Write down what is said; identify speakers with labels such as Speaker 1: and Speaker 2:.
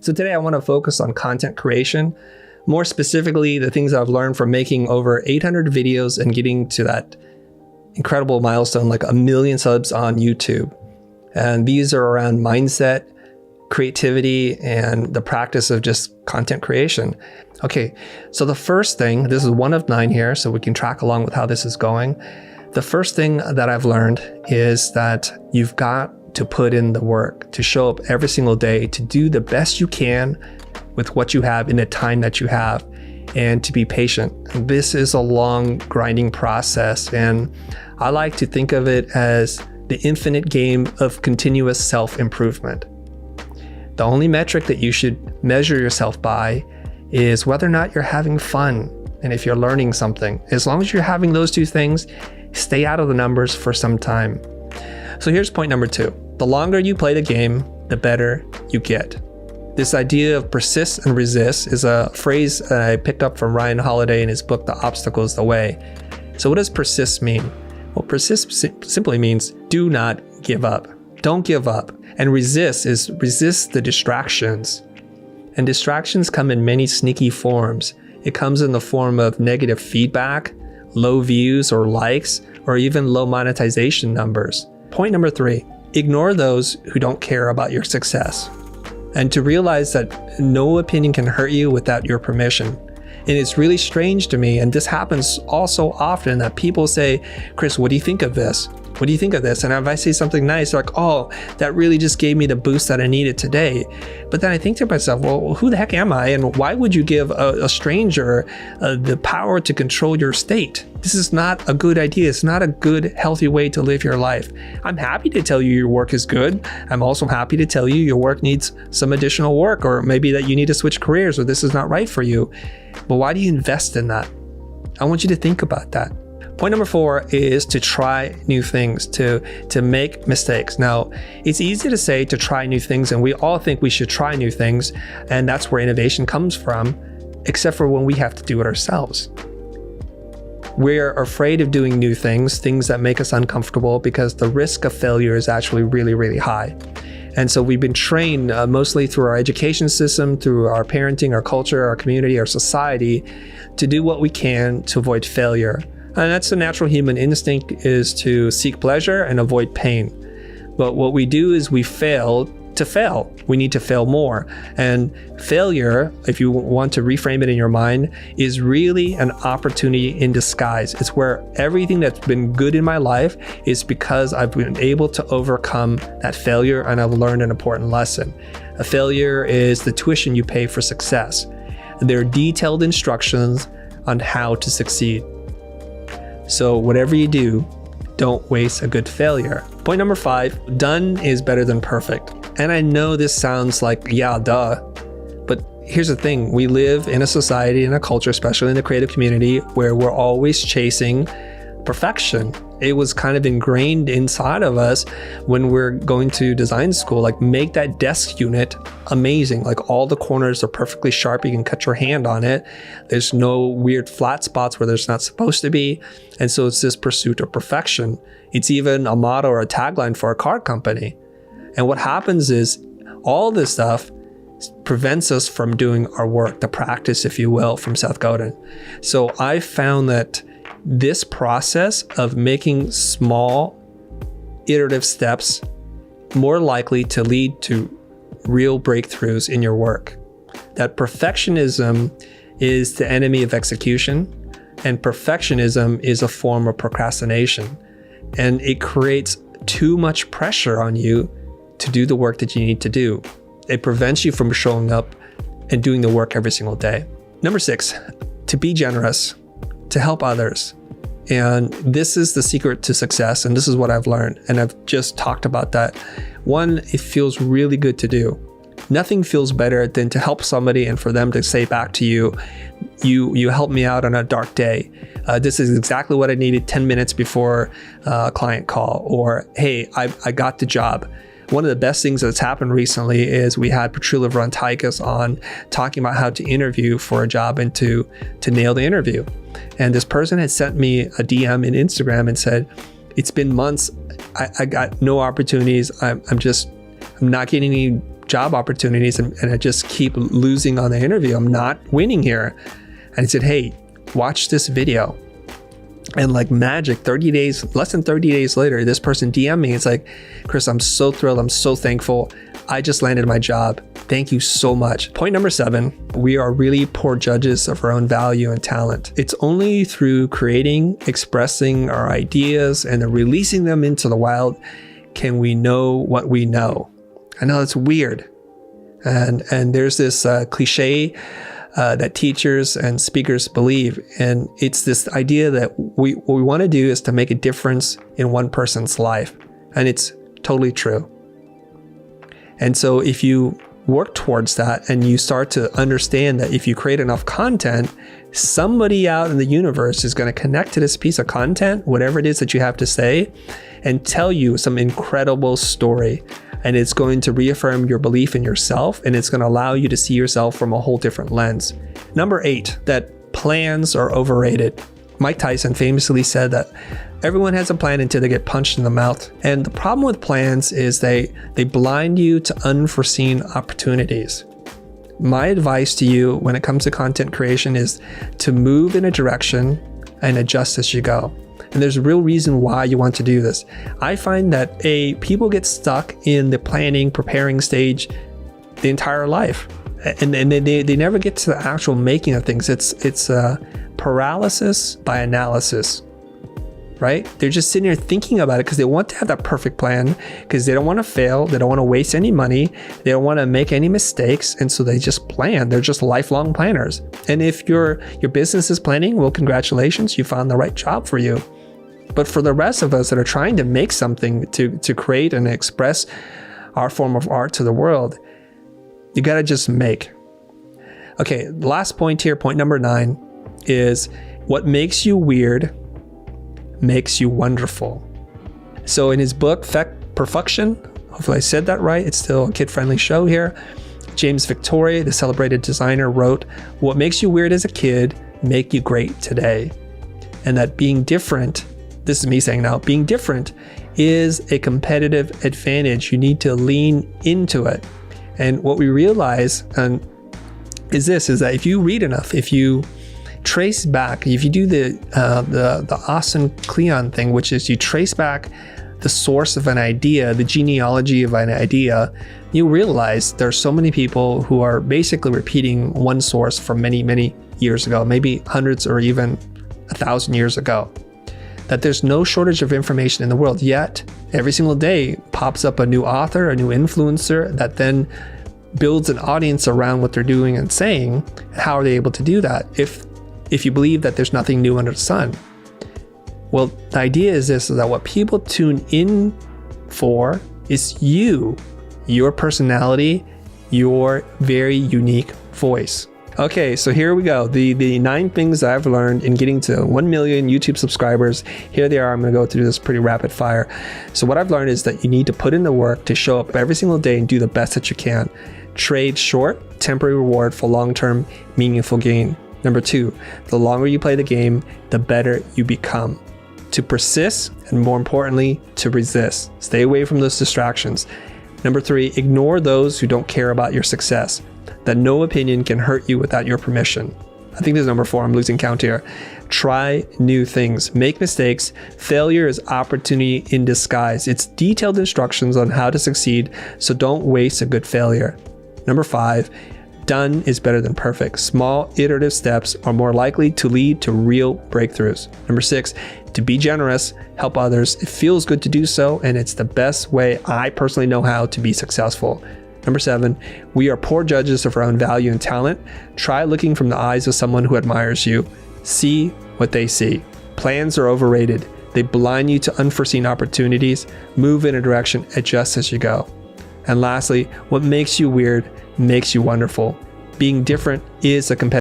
Speaker 1: So today I want to focus on content creation, more specifically, the things I've learned from making over 800 videos and getting to that incredible milestone, like 1 million subs on YouTube. And these are around mindset, creativity, and the practice of just content creation. Okay, so the first thing, this is 1 of 9 here, so we can track along with how this is going. The first thing that I've learned is that you've got to put in the work, to show up every single day, to do the best you can with what you have in the time that you have, and to be patient. This is a long, grinding process, and I like to think of it as the infinite game of continuous self-improvement. The only metric that you should measure yourself by is whether or not you're having fun and if you're learning something. As long as you're having those 2 things, stay out of the numbers for some time. So here's point number 2. The longer you play the game, the better you get. This idea of persist and resist is a phrase I picked up from Ryan Holiday in his book, The Obstacle is the Way. So what does persist mean? Well, persist simply means do not give up. Don't give up. And resist the distractions. And distractions come in many sneaky forms. It comes in the form of negative feedback, low views or likes, or even low monetization numbers. Point number 3, ignore those who don't care about your success. And to realize that no opinion can hurt you without your permission. And it's really strange to me, and this happens all so often, that people say, Chris, what do you think of this? What do you think of this? And if I say something nice, they're like, oh, that really just gave me the boost that I needed today. But then I think to myself, well, who the heck am I? And why would you give a stranger the power to control your state? This is not a good idea. It's not a good, healthy way to live your life. I'm happy to tell you your work is good. I'm also happy to tell you your work needs some additional work, or maybe that you need to switch careers, or this is not right for you. But why do you invest in that? I want you to think about that. Point number 4 is to try new things, to make mistakes. Now, it's easy to say to try new things, and we all think we should try new things, and that's where innovation comes from, except for when we have to do it ourselves. We're afraid of doing new things that make us uncomfortable, because the risk of failure is actually really, really high. And so we've been trained mostly through our education system, through our parenting, our culture, our community, our society, to do what we can to avoid failure. And that's the natural human instinct, is to seek pleasure and avoid pain. But what we do is we fail to fail. We need to fail more. And failure, if you want to reframe it in your mind, is really an opportunity in disguise. It's where everything that's been good in my life is because I've been able to overcome that failure and I've learned an important lesson. A failure is the tuition you pay for success. There are detailed instructions on how to succeed. So whatever you do, don't waste a good failure. Point number 5, done is better than perfect. And I know this sounds like, yeah, duh. But here's the thing. We live in a society and a culture, especially in the creative community, where we're always chasing perfection. It was kind of ingrained inside of us when we're going to design school, like make that desk unit amazing. Like all the corners are perfectly sharp. You can cut your hand on it. There's no weird flat spots where there's not supposed to be. And so it's this pursuit of perfection. It's even a motto or a tagline for a car company. And what happens is all this stuff prevents us from doing our work, the practice, if you will, from Seth Godin. So I found that this process of making small iterative steps more likely to lead to real breakthroughs in your work. That perfectionism is the enemy of execution, and perfectionism is a form of procrastination. And it creates too much pressure on you to do the work that you need to do. It prevents you from showing up and doing the work every single day. Number 6, to be generous, to help others. And this is the secret to success. And this is what I've learned. And I've just talked about that. 1, it feels really good to do. Nothing feels better than to help somebody and for them to say back to you, you helped me out on a dark day. This is exactly what I needed 10 minutes before a client call. Or, hey, I got the job. One of the best things that's happened recently is we had Patrula Vrontakis on talking about how to interview for a job and to nail the interview. And this person had sent me a DM in Instagram and said, it's been months. I got no opportunities. I'm not getting any job opportunities and I just keep losing on the interview. I'm not winning here. And he said, hey, watch this video. And like magic, less than 30 days later, this person DM'd me. It's like, Chris, I'm so thrilled. I'm so thankful. I just landed my job. Thank you so much. Point number 7, we are really poor judges of our own value and talent. It's only through creating, expressing our ideas, and then releasing them into the wild can we know what we know. I know it's weird. And there's this cliche that teachers and speakers believe. And it's this idea that what we want to do is to make a difference in one person's life. And it's totally true. And so if you work towards that and you start to understand that if you create enough content, somebody out in the universe is going to connect to this piece of content, whatever it is that you have to say, and tell you some incredible story. And it's going to reaffirm your belief in yourself, and it's going to allow you to see yourself from a whole different lens. Number 8, that plans are overrated. Mike Tyson famously said that everyone has a plan until they get punched in the mouth. And the problem with plans is they blind you to unforeseen opportunities. My advice to you when it comes to content creation is to move in a direction and adjust as you go. And there's a real reason why you want to do this. I find that people get stuck in the planning, preparing stage the entire life. And they never get to the actual making of things. It's paralysis by analysis, right? They're just sitting there thinking about it because they want to have that perfect plan, because they don't want to fail. They don't want to waste any money. They don't want to make any mistakes. And so they just plan. They're just lifelong planners. And if your business is planning, well, congratulations, you found the right job for you. But for the rest of us that are trying to make something, to create and express our form of art to the world, you got to just make. Okay, last point here, point number 9, is what makes you weird makes you wonderful. So in his book, Perfection, hopefully I said that right, it's still a kid-friendly show here, James Victoria, the celebrated designer, wrote, what makes you weird as a kid make you great today. And that being different, this is me saying now, being different is a competitive advantage. You need to lean into it. And what we realize is that if you read enough, if you trace back, if you do the Austin Kleon thing, which is you trace back the source of an idea, the genealogy of an idea, you realize there are so many people who are basically repeating one source from many, many years ago, maybe hundreds or even 1,000 years ago. That there's no shortage of information in the world, yet every single day pops up a new author, a new influencer that then builds an audience around what they're doing and saying. How are they able to do that if you believe that there's nothing new under the sun? Well, the idea is this, is that what people tune in for is you, your personality, your very unique voice. Okay, so here we go. The 9 things that I've learned in getting to 1 million YouTube subscribers. Here they are. I'm going to go through this pretty rapid fire. So what I've learned is that you need to put in the work to show up every single day and do the best that you can. Trade short, temporary reward for long-term, meaningful gain. Number 2, the longer you play the game, the better you become. To persist, and more importantly, to resist. Stay away from those distractions. Number 3, ignore those who don't care about your success. That no opinion can hurt you without your permission. I think this is number 4. I'm losing count here. Try new things. Make mistakes. Failure is opportunity in disguise. It's detailed instructions on how to succeed, so don't waste a good failure. Number 5, done is better than perfect. Small iterative steps are more likely to lead to real breakthroughs. Number 6, to be generous, help others. It feels good to do so, and it's the best way I personally know how to be successful. Number 7, we are poor judges of our own value and talent. Try looking from the eyes of someone who admires you. See what they see. Plans are overrated. They blind you to unforeseen opportunities. Move in a direction, adjust as you go. And lastly, what makes you weird makes you wonderful. Being different is a competitive